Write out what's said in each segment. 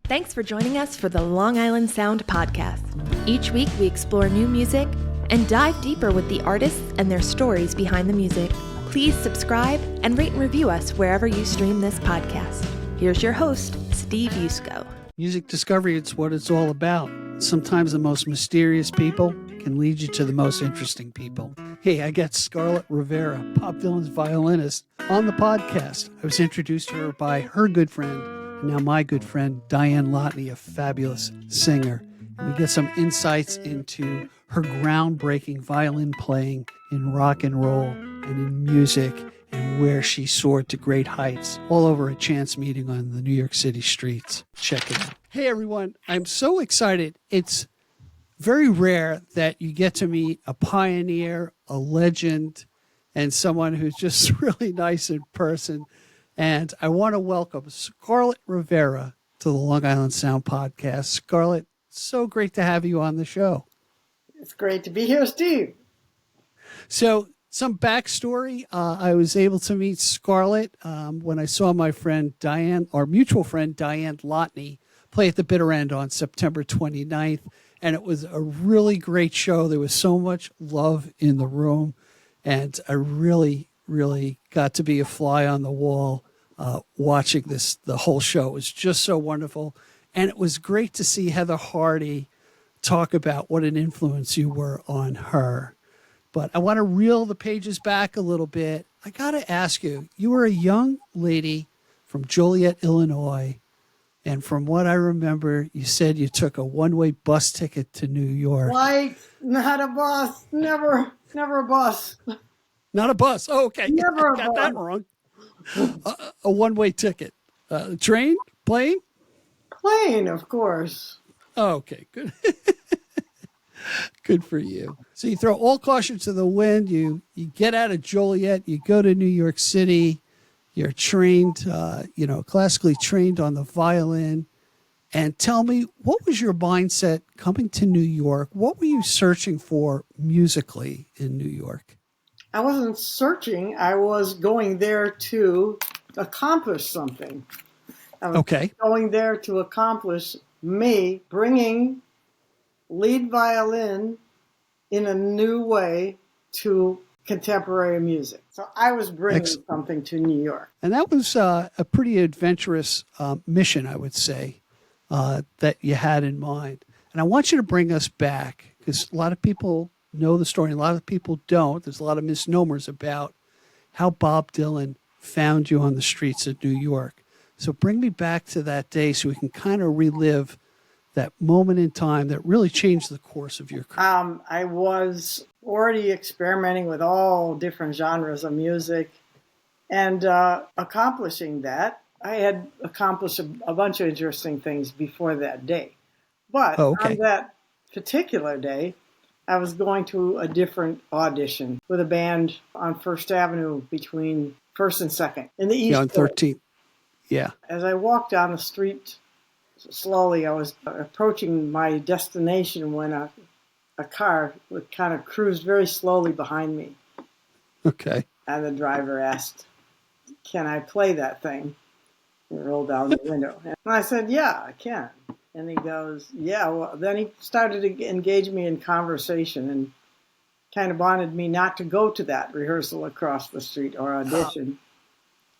Thanks for joining us for the Long Island Sound Podcast. Each week we explore new music and dive deeper with the artists and their stories behind the music. Please subscribe and rate and review us wherever you stream this podcast. Here's your host, Steve Yusko. Music discovery, it's what it's all about. Sometimes the most mysterious people can lead you to the most interesting people. Hey, I got Scarlett Rivera, Bob Dylan's violinist, on the podcast. I was introduced to her by her good friend, and now my good friend, Diane Lotney, a fabulous singer. And we get some insights into her groundbreaking violin playing in rock and roll and in music, and where she soared to great heights, all over a chance meeting on the New York City streets. Check it out. Hey, everyone. I'm so excited. It's very rare that you get to meet a pioneer, a legend, and someone who's just really nice in person. And I want to welcome Scarlett Rivera to the Long Island Sound Podcast. Scarlett, so great to have you on the show. It's great to be here, Steve. So, some backstory. I was able to meet Scarlett when I saw my friend Diane, our mutual friend Diane Lotney, play at the Bitter End on September 29th. And it was a really great show. There was so much love in the room. And I really got to be a fly on the wall watching the whole show. It was just so wonderful. And it was great to see Heather Hardy talk about what an influence you were on her. But I want to reel the pages back a little bit. I got to ask you, you were a young lady from Joliet, Illinois. And from what I remember, you said you took a one-way bus ticket to New York. Right, not a bus. Never a bus. Not a bus. Oh, okay. Never I got that wrong. A one-way ticket. Train? Plane? Plane, of course. Oh, okay, good. Good for you. So you throw all caution to the wind. You get out of Joliet. You go to New York City. You're trained, classically trained on the violin. And tell me, what was your mindset coming to New York? What were you searching for musically in New York? I wasn't searching. I was going there to accomplish something. I was going there to accomplish me bringing lead violin in a new way to contemporary music. So I was bringing something to New York. And that was a pretty adventurous mission, I would say, that you had in mind. And I want you to bring us back, because a lot of people know the story, and a lot of people don't. There's a lot of misnomers about how Bob Dylan found you on the streets of New York. So bring me back to that day so we can kind of relive that moment in time that really changed the course of your career. I was already experimenting with all different genres of music and accomplishing that. I had accomplished a bunch of interesting things before that day. But on that particular day, I was going to a different audition with a band on First Avenue between 1st and 2nd in the East. Yeah, on 13th. Yeah. As I walked down the street slowly, I was approaching my destination when a car would kind of cruise very slowly behind me. Okay. And the driver asked, "Can I play that thing?" And rolled down the window. And I said, "Yeah, I can." And he goes, "Yeah." Well, then he started to engage me in conversation and kind of wanted me not to go to that rehearsal across the street or audition.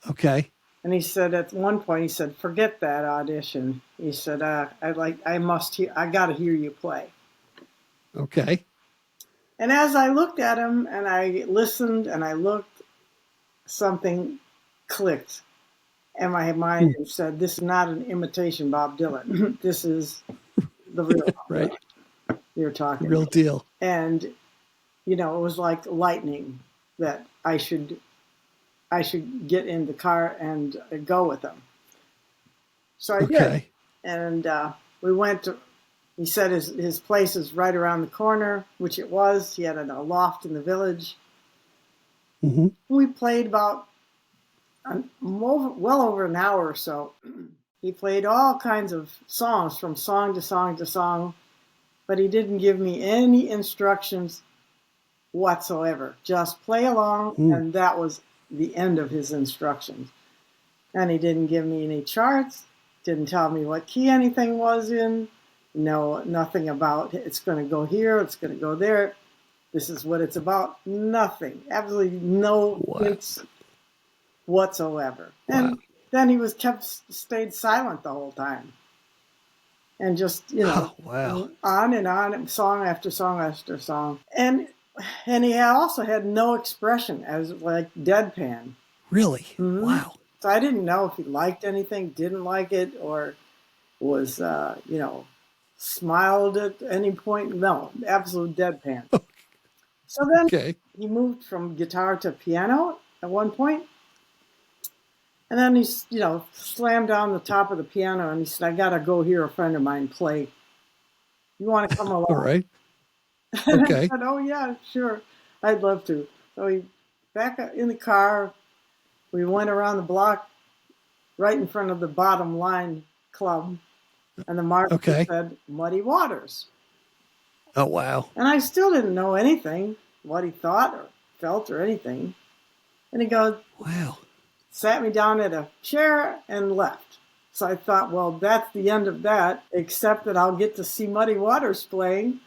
Okay. And he said, at one point, he said, "Forget that audition." He said, I got to hear you play. Okay. And as I looked at him and I listened and I looked, something clicked in my mind and said, "This is not an imitation Bob Dylan. This is the real right. You're talking real deal." And, it was like lightning that I should get in the car and go with him. So I did. And we went to, he said his place is right around the corner, which it was. He had a loft in the village. Mm-hmm. We played about well over an hour or so. He played all kinds of songs from song to song to song, but he didn't give me any instructions whatsoever. Just play along, and that was the end of his instructions. And he didn't give me any charts, Didn't tell me what key anything was in. No, nothing about it's going to go here, it's going to go there. This is what it's about. Nothing. Absolutely no hints whatsoever. And then he stayed silent the whole time. And just, on and on, song after song after song. And he also had no expression, as like deadpan. Really? Mm-hmm. Wow. So I didn't know if he liked anything, didn't like it, or was, smiled at any point. No, absolute deadpan. So then he moved from guitar to piano at one point. And then he, slammed down the top of the piano and he said, I got to go hear a friend of mine play. You want to come along? All right. And Okay. I said, oh, yeah, sure. I'd love to. So we back in the car. We went around the block right in front of the Bottom Line Club. And the marker said, Muddy Waters. Oh, wow. And I still didn't know anything, what he thought or felt or anything. And he goes, wow. Sat me down at a chair and left. So I thought, well, that's the end of that, except that I'll get to see Muddy Waters playing.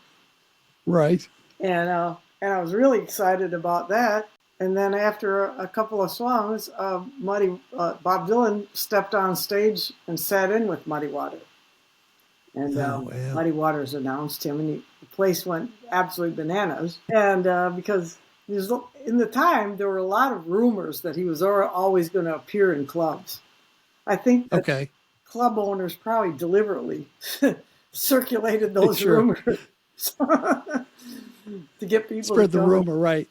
Right. And I was really excited about that. And then after a couple of songs, Bob Dylan stepped on stage and sat in with Muddy Waters. And Muddy Waters announced him, and the place went absolutely bananas. And because in the time, there were a lot of rumors that he was always going to appear in clubs. I think that club owners probably deliberately circulated those rumors to get people spread the rumor, right?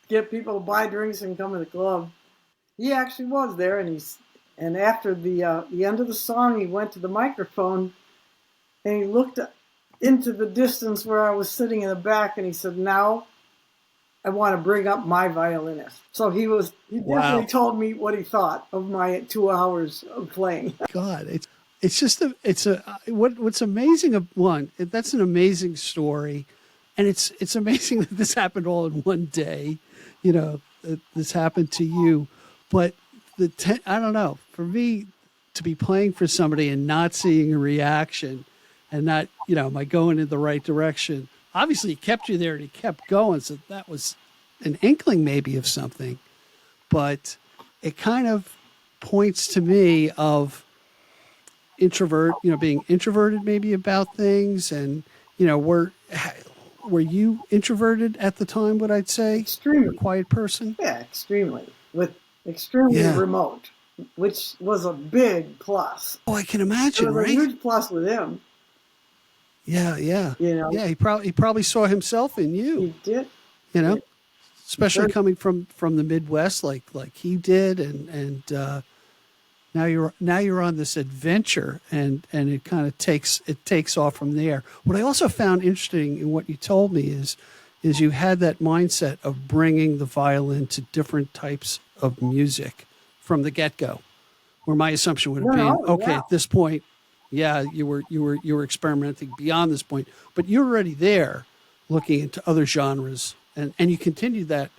Get people to buy drinks and come to the club. He actually was there, and after the end of the song, he went to the microphone and he looked into the distance where I was sitting in the back, and he said, "Now, I want to bring up my violinist." So he definitely told me what he thought of my 2 hours of playing. God, what's amazing. That's an amazing story, and it's amazing that this happened all in one day. That this happened to you, but I don't know. For me to be playing for somebody and not seeing a reaction, and not am I going in the right direction? Obviously, he kept you there and he kept going, so that was an inkling maybe of something. But it kind of points to me of being introverted maybe about things. And, were you introverted at the time, would I'd say? Extremely. A quiet person? Yeah, extremely. Extremely remote, which was a big plus. Oh, I can imagine, it was a huge plus with him. Yeah. Yeah, he probably saw himself in you. He did. Especially coming from the Midwest like he did, and now you're on this adventure, and it kind of takes off from there. What I also found interesting in what you told me is you had that mindset of bringing the violin to different types of music from the get-go, where my assumption would have been, at this point, you were experimenting beyond this point, but you're already there looking into other genres, and you continued that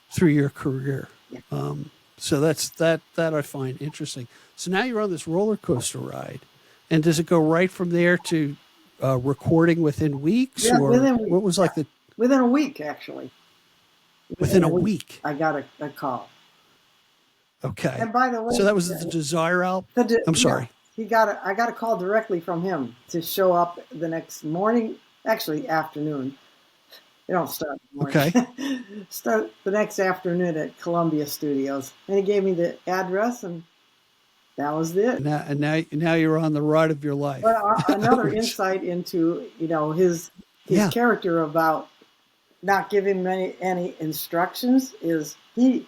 through your career. Yeah. So that I find interesting. So now you're on this roller coaster ride, and does it go right from there to recording within weeks, or what was like within a week actually? Within a week, I got a call. Okay. And by the way, so that was the Desire album. I'm sorry. I got a call directly from him to show up the next morning, actually afternoon. They don't start in the morning. Okay. Start the next afternoon at Columbia Studios. And he gave me the address, and that was it. Now you're on the ride of your life. But another insight into, his character about not giving any instructions is in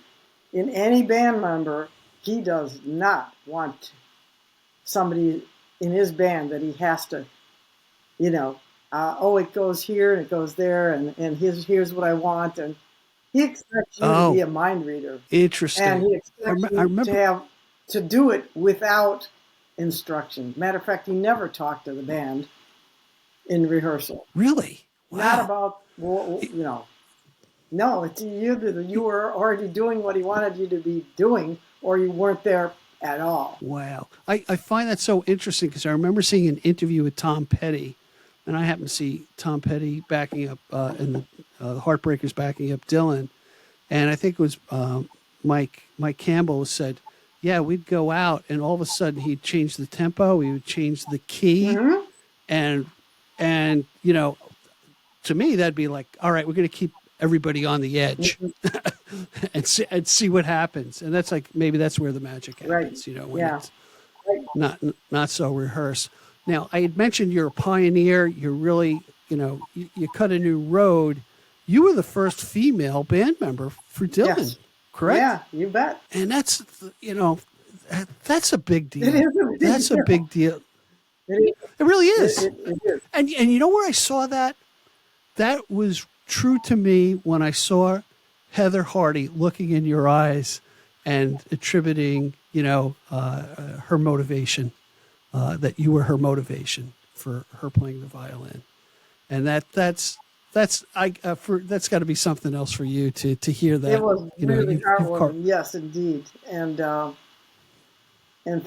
any band member, he does not want somebody in his band that he has to, it goes here and it goes there, and here's what I want, and he expects you to be a mind reader. Interesting. And he expects you to do it without instruction. Matter of fact, he never talked to the band in rehearsal. Really? Wow. Not about no. It's you were already doing what he wanted you to be doing, or you weren't there at all. Wow. I find that so interesting because I remember seeing an interview with Tom Petty, and I happened to see Tom Petty backing up and the Heartbreakers backing up Dylan. And I think it was Mike Campbell said, yeah, we'd go out and all of a sudden he'd change the tempo, he would change the key. And you know, to me, that'd be like, all right, we're going to keep everybody on the edge and see what happens. And that's like, maybe that's where the magic happens, you know, when it's not so rehearsed. Now, I had mentioned you're a pioneer. You're really, you know, you cut a new road. You were the first female band member for Dylan, correct? Yeah, you bet. And that's, you know, that's a big deal. It is a big That's deal. a big deal. It really is. It is. And you know where I saw that? That was true to me when I saw Heather Hardy looking in your eyes and attributing, you know, her motivation, that you were her motivation for her playing the violin. And that's got to be something else for you to hear that. It was really heartwarming, yes, indeed, and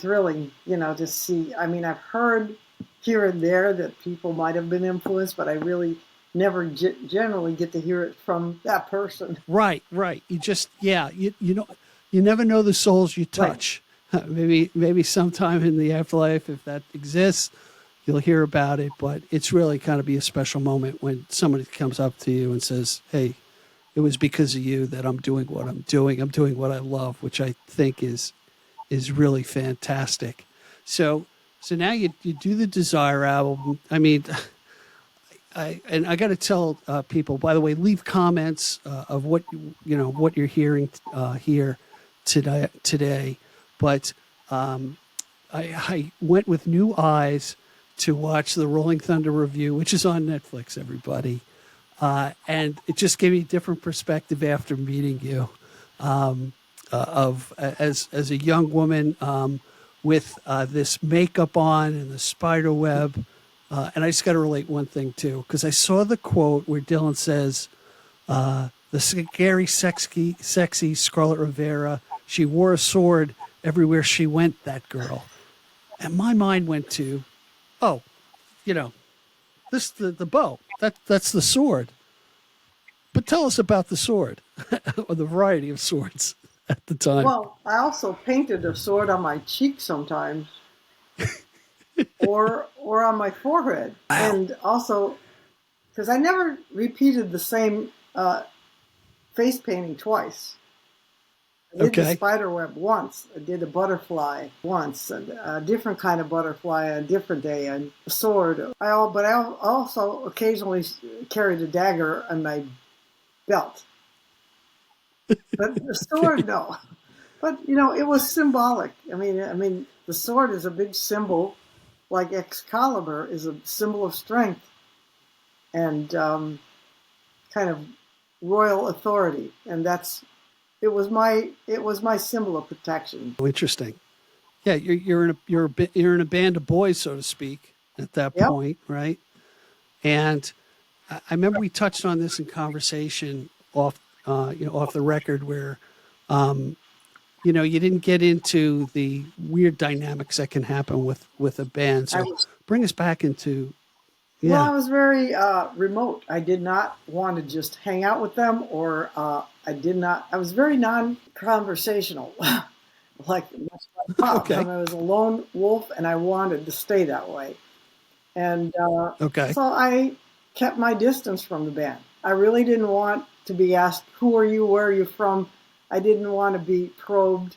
thrilling, you know, to see. I mean, I've heard here and there that people might have been influenced, but I really never generally get to hear it from that person. Right. You just, you know, you never know the souls you touch. Right. Maybe sometime in the afterlife, if that exists, you'll hear about it. But it's really kind of be a special moment when somebody comes up to you and says, hey, it was because of you that I'm doing what I'm doing. I'm doing what I love, which I think is really fantastic. So now you do the Desire album. I mean, I got to tell people, by the way, leave comments of what what you're hearing here today. But I went with new eyes to watch the Rolling Thunder Revue, which is on Netflix, everybody, and it just gave me a different perspective after meeting you, as a young woman with this makeup on and the spider web. And I just got to relate one thing, too, because I saw the quote where Dylan says, the scary, sexy Scarlet Rivera, she wore a sword everywhere she went, that girl. And my mind went to, oh, you know, the bow, that's the sword. But tell us about the sword, or the variety of swords at the time. Well, I also painted a sword on my cheek sometimes. or on my forehead. Wow. And also, because I never repeated the same face painting twice. I did the spider web once. I did a butterfly once, a different kind of butterfly a different day, and a sword. But I also occasionally carried a dagger on my belt. But the sword, no. But, you know, it was symbolic. I mean, the sword is a big symbol. Like Excalibur is a symbol of strength and kind of royal authority, and it was my symbol of protection. Interesting. Yeah, you're in a band of boys, so to speak, at that point, right? And I remember we touched on this in conversation off the record, where you know, you didn't get into the weird dynamics that can happen with a band. So bring us back into, Well, I was very remote. I did not want to just hang out with them, or I was very non-conversational. like Pop. I was a lone wolf, and I wanted to stay that way. And so I kept my distance from the band. I really didn't want to be asked, who are you, where are you from? I didn't want to be probed.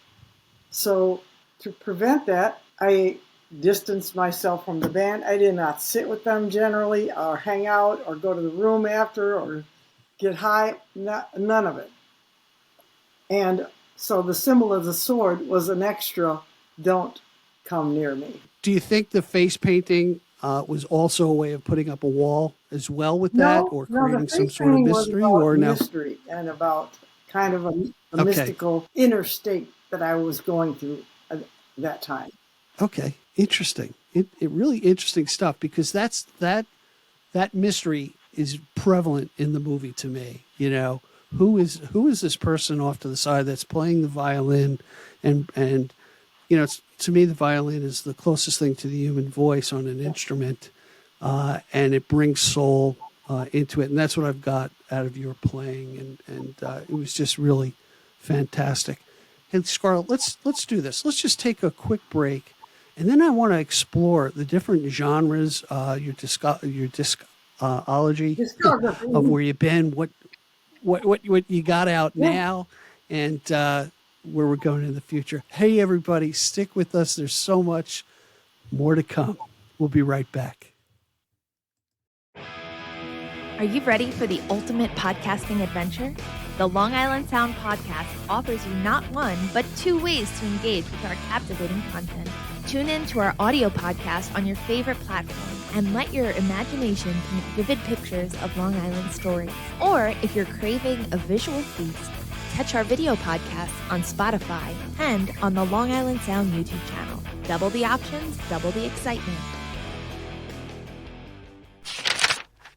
So to prevent that, I distanced myself from the band. I did not sit with them generally, or hang out, or go to the room after, or get high. None of it. And so the symbol of the sword was an extra, don't come near me. Do you think the face painting was also a way of putting up a wall as well with that, or creating some sort of mystery? Or no? Mystery and about kind of a mystical inner state that I was going through at that time. Okay, interesting. It really interesting stuff, because that mystery is prevalent in the movie to me. You know, who is this person off to the side that's playing the violin and to me, the violin is the closest thing to the human voice on an instrument, and it brings soul into it. And that's what I've got out of your playing. And it was just really fantastic. And Scarlett, let's do this. Let's just take a quick break. And then I want to explore the different genres, your discology of where you've been, what you got out now, and where we're going in the future. Hey, everybody, stick with us. There's so much more to come. We'll be right back. Are you ready for the ultimate podcasting adventure? The Long Island Sound podcast offers you not one, but 2 ways to engage with our captivating content. Tune in to our audio podcast on your favorite platform and let your imagination paint vivid pictures of Long Island stories. Or if you're craving a visual feast, catch our video podcast on Spotify and on the Long Island Sound YouTube channel. Double the options, double the excitement.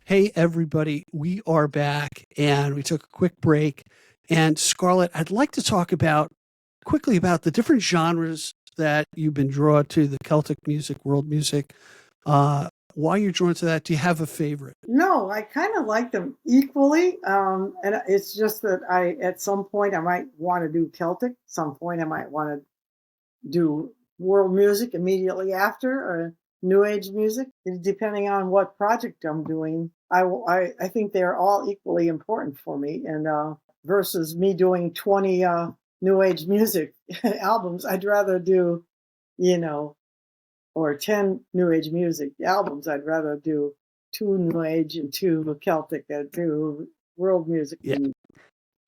Hey, everybody, we are back, and we took a quick break. And Scarlett, I'd like to talk quickly about the different genres that you've been drawn to, the Celtic music, world music. Why you're drawn to that? Do you have a favorite? No, I kind of like them equally. And it's just that at some point I might want to do Celtic. Some point I might want to do world music immediately after, or New Age music, depending on what project I'm doing. I think they're all equally important for me. And versus me doing 20 New Age music albums, I'd rather do, or 10 New Age music albums. I'd rather do 2 New Age and 2 Celtic and 2 world music. Yeah.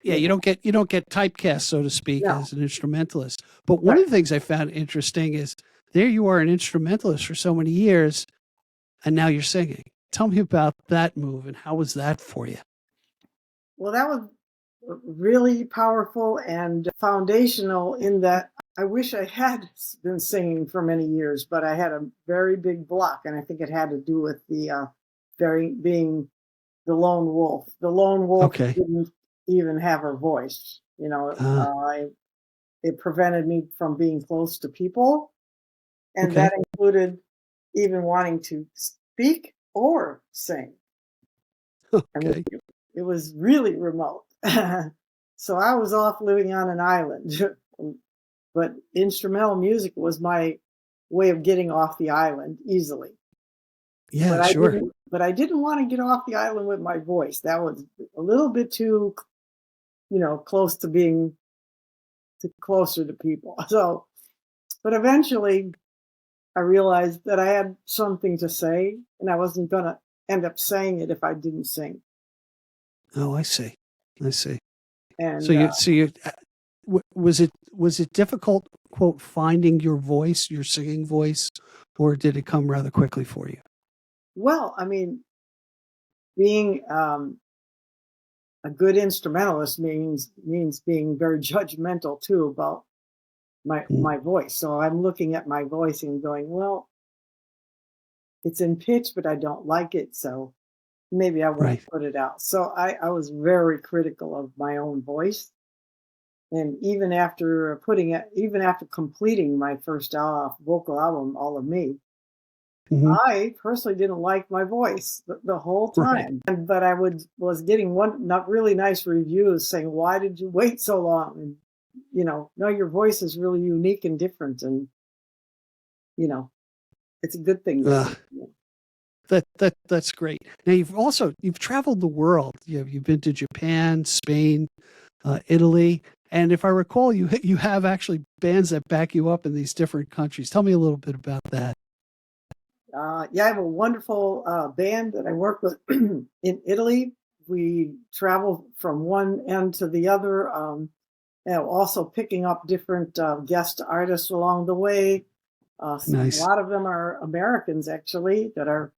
You don't get typecast, so to speak, as an instrumentalist. But one of the things I found interesting is there you are, an instrumentalist for so many years, and now you're singing. Tell me about that move, and how was that for you? Well, that was really powerful and foundational in that I wish I had been singing for many years, but I had a very big block, and I think it had to do with the being the lone wolf. The lone wolf didn't even have her voice. It prevented me from being close to people, and that included even wanting to speak or sing. I mean, it was really remote. So I was off living on an island, but instrumental music was my way of getting off the island easily. Yeah, But I didn't want to get off the island with my voice. That was a little bit too, close to being closer to people. So, but eventually I realized that I had something to say, and I wasn't going to end up saying it if I didn't sing. Oh, I see. And was it difficult, quote, finding your voice, your singing voice, or did it come rather quickly for you? Well, I mean, being a good instrumentalist means being very judgmental too about my voice. So I'm looking at my voice and going, well, it's in pitch, but I don't like it, so maybe I won't put it out. So I was very critical of my own voice. And even after completing my first vocal album, All of Me, I personally didn't like my voice the whole time. But I was getting not really nice reviews saying, why did you wait so long? And, no, your voice is really unique and different. And, it's a good thing. That's great. Now you've traveled the world. You've been to Japan, Spain, Italy, and if I recall, you have actually bands that back you up in these different countries. Tell me a little bit about that. I have a wonderful band that I work with in Italy. We travel from one end to the other, also picking up different guest artists along the way. Nice. A lot of them are Americans, actually, that are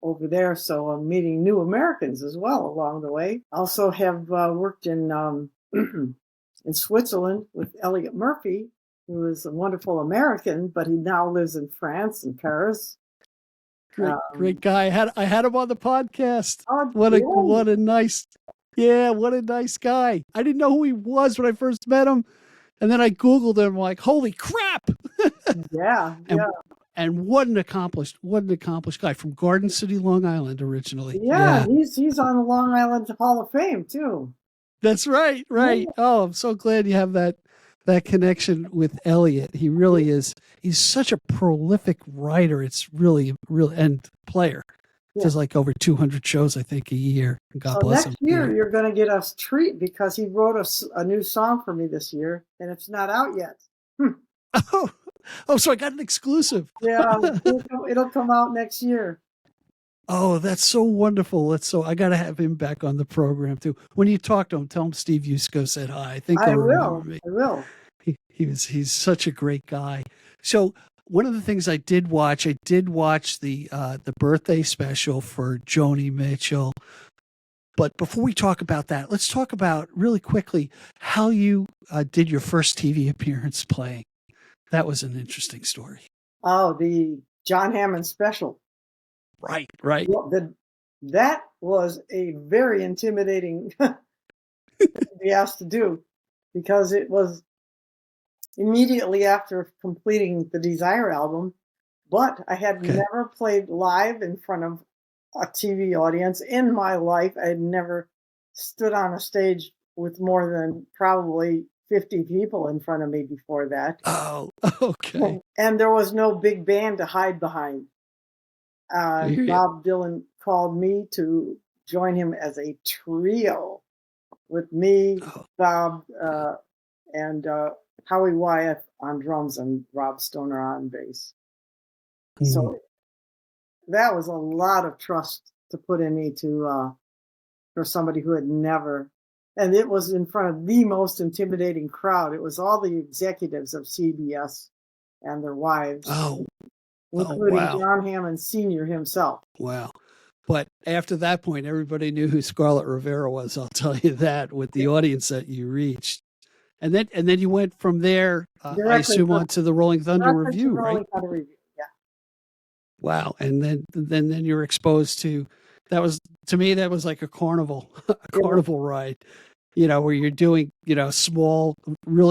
over there. So I'm meeting new Americans as well along the way. Also have worked in in Switzerland with Elliot Murphy, who is a wonderful American, but he now lives in France and Paris. Great guy. I had him on the podcast. Oh, what a nice guy. I didn't know who he was when I first met him. And then I Googled him, like, holy crap. Yeah, and, yeah. And what an accomplished guy from Garden City, Long Island, originally. Yeah, he's on the Long Island Hall of Fame too. That's right. Right. Yeah. Oh, I'm so glad you have that connection with Elliot. He really is. He's such a prolific writer. It's really, and player. Yeah. Does like over 200 shows, I think, a year. God bless him. Next year, you're going to get a treat because he wrote a new song for me this year, and it's not out yet. Oh, so I got an exclusive. Yeah, it'll come out next year. Oh, that's so wonderful. I got to have him back on the program too. When you talk to him, tell him Steve Yusko said hi. I think I he'll will. remember me. I will. He's such a great guy. So one of the things I did watch the birthday special for Joni Mitchell. But before we talk about that, let's talk about really quickly how you did your first TV appearance playing. That was an interesting story. Oh, the John Hammond special. Right. Well, that was a very intimidating thing to be asked to do, because it was immediately after completing the Desire album, but I had never played live in front of a TV audience in my life. I had never stood on a stage with more than probably 50 people in front of me before that. Oh, okay. And there was no big band to hide behind. Bob Dylan called me to join him as a trio with me, Bob, and Howie Wyeth on drums and Rob Stoner on bass. Mm-hmm. So that was a lot of trust to put in me for somebody who had never. And it was in front of the most intimidating crowd. It was all the executives of CBS and their wives. Including John Hammond Sr. himself. Wow. But after that point, everybody knew who Scarlett Rivera was. I'll tell you that, with the audience that you reached. And then you went from there, I assume, on to the Rolling Thunder Revue, right? Rolling Thunder Revue, yeah. Wow. And then you're exposed to, that was like a carnival, ride, where you're doing, really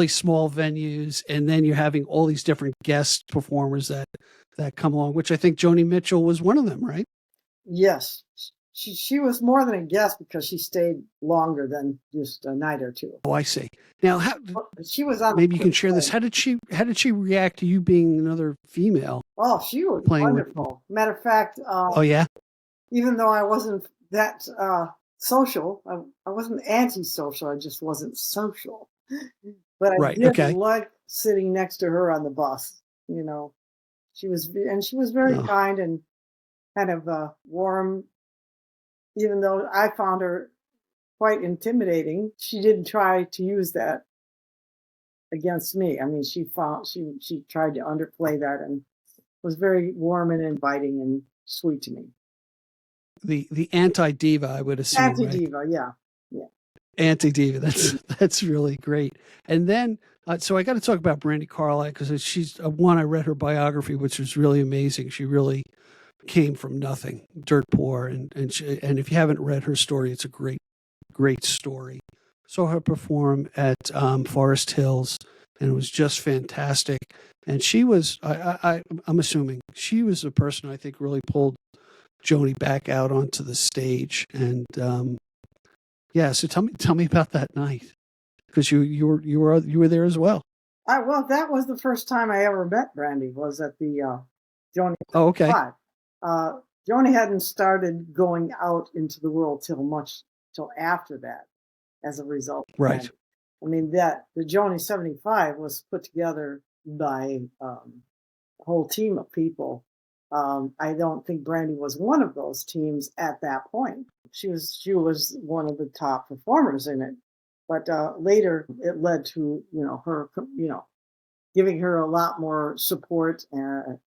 small venues. And then you're having all these different guest performers that come along, which I think Joni Mitchell was one of them, right? Yes. She was more than a guest because she stayed longer than just a night or two. Oh, I see. Now, she was on. Maybe you can share this. How did she react to you being another female? Oh, she was wonderful. Matter of fact. Oh yeah. Even though I wasn't that social, I wasn't antisocial. I just wasn't social. But I did like sitting next to her on the bus. She was very kind and kind of warm. Even though I found her quite intimidating, she didn't try to use that against me. I mean, she tried to underplay that and was very warm and inviting and sweet to me. The anti-diva, I would assume. Anti-diva, right? Yeah. Anti-diva. That's really great. And then, so I got to talk about Brandi Carlisle, because she's one. I read her biography, which was really amazing. She really came from nothing, dirt poor, and if you haven't read her story, it's a great story. Saw her perform at Forest Hills, and it was just fantastic. And she was, I'm assuming, she was the person I think really pulled Joni back out onto the stage. And so tell me about that night, because you were there as well. Well, that was the first time I ever met Brandi, was at the Joni. Oh, okay. Joni hadn't started going out into the world till after that, as a result. Right. I mean, the Joni 75 was put together by a whole team of people. I don't think Brandi was one of those teams at that point. She was one of the top performers in it, but later it led to her giving her a lot more support,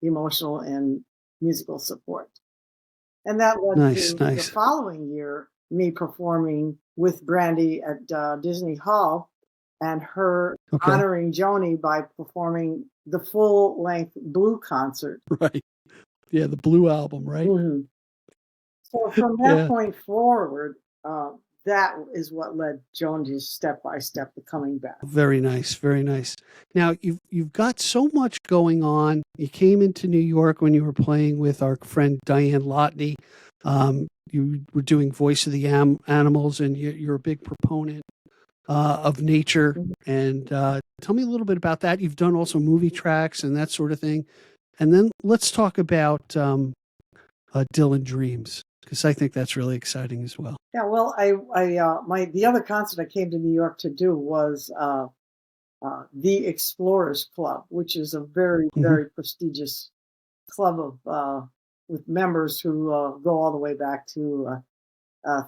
emotional and musical support. And that led to the following year, me performing with Brandi at Disney Hall, and her honoring Joni by performing the full-length Blue concert. Right. Yeah, the Blue album, right? Mm-hmm. So from that point forward, that is what led Joni's step by step to coming back. Very nice, very nice. Now you've got so much going on. You came into New York when you were playing with our friend Diane Lotney. You were doing Voice of the Animals, and you're a big proponent of nature. And tell me a little bit about that. You've done also movie tracks and that sort of thing. And then let's talk about Dylan Dreams, because I think that's really exciting as well. Yeah, well, the other concert I came to New York to do was the Explorers Club, which is a very, very prestigious club of with members who go all the way back to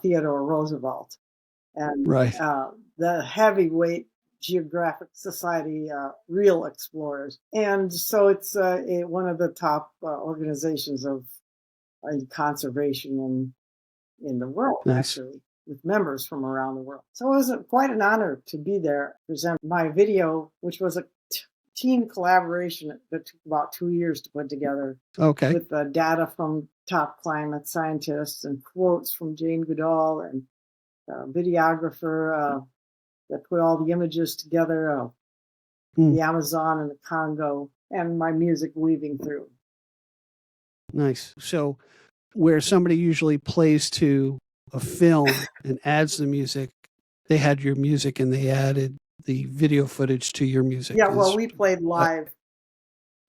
Theodore Roosevelt, and the heavyweight Geographic Society real explorers. And so it's one of the top organizations of conservation in the world, actually, with members from around the world. So it was quite an honor to be there, present my video, which was a team collaboration that took about 2 years to put together. Okay. With data from top climate scientists and quotes from Jane Goodall and a videographer that put all the images together of the Amazon and the Congo, and my music weaving through. Nice. So where somebody usually plays to a film and adds the music, they had your music and they added the video footage to your music. Yeah, well, we played live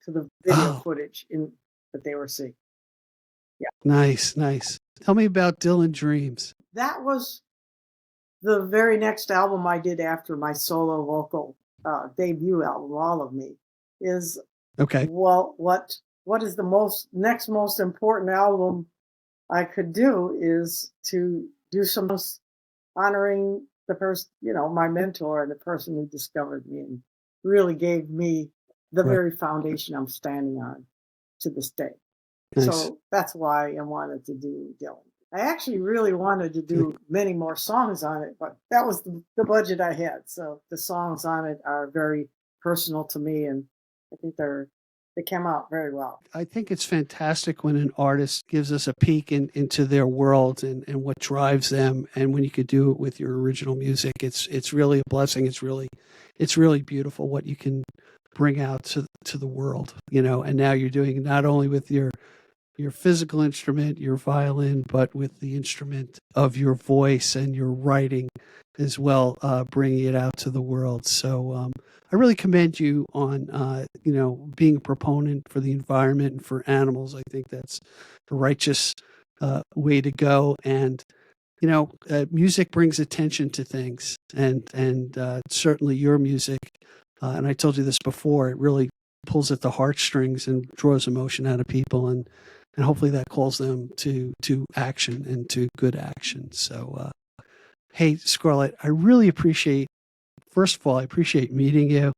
to the video footage that they were seeing. Yeah. Nice, nice. Tell me about Dylan Dreams. That was the very next album I did after my solo vocal debut album, All of Me, is well, what is the next most important album I could do is to do some honoring the person, my mentor and the person who discovered me and really gave me the very foundation I'm standing on to this day. Nice. So that's why I wanted to do Dylan. I actually really wanted to do many more songs on it, but that was the budget I had. So the songs on it are very personal to me, and I think they came out very well. I think it's fantastic when an artist gives us a peek into their world and what drives them. And when you could do it with your original music, it's really a blessing. It's really beautiful what you can bring out to the world, and now you're doing it not only with your physical instrument, your violin, but with the instrument of your voice and your writing as well, bringing it out to the world. So I really commend you on, being a proponent for the environment and for animals. I think that's a righteous way to go. And, music brings attention to things, and certainly your music, and I told you this before, it really pulls at the heartstrings and draws emotion out of people, and hopefully that calls them to action and to good action. So, hey, Scarlett, I really appreciate, first of all, I appreciate meeting you.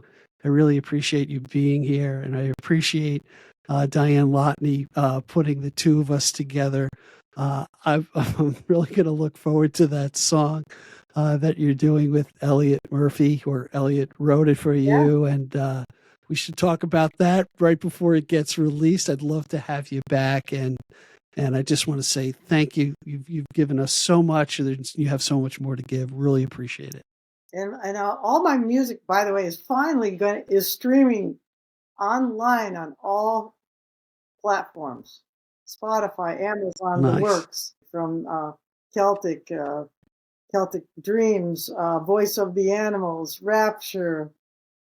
I really appreciate you being here, and I appreciate Diane Lotney putting the two of us together. I'm really going to look forward to that song that you're doing with Elliot Murphy, or Elliot wrote it for you, and we should talk about that right before it gets released. I'd love to have you back, and I just want to say thank you. You've given us so much, and you have so much more to give. Really appreciate it. And all my music, by the way, is streaming online on all platforms: Spotify, Amazon, the works, from Celtic Dreams, Voice of the Animals, Rapture.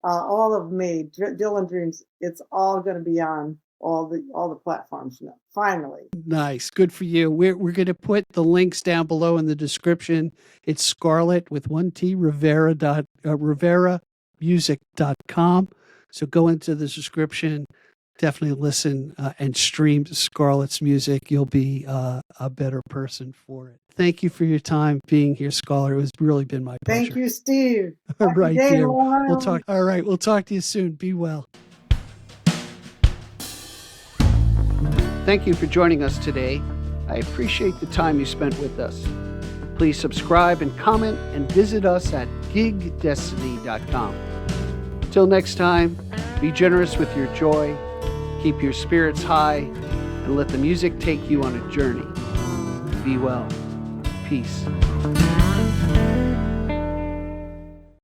All of me, Dylan Dreams, it's all going to be on all the platforms now. Finally. Nice. Good for you. We're going to put the links down below in the description. It's Scarlett with 1T Rivera.music.com. So go into the description, definitely listen and stream Scarlett's music. You'll be a better person for it. Thank you for your time being here, Scarlett. It has really been my pleasure. Thank you, Steve. All right, dear. We'll talk to you soon. Be well. Thank you for joining us today. I appreciate the time you spent with us. Please subscribe and comment, and visit us at gigdestiny.com. Till next time, be generous with your joy, keep your spirits high, and let the music take you on a journey. Be well. Peace.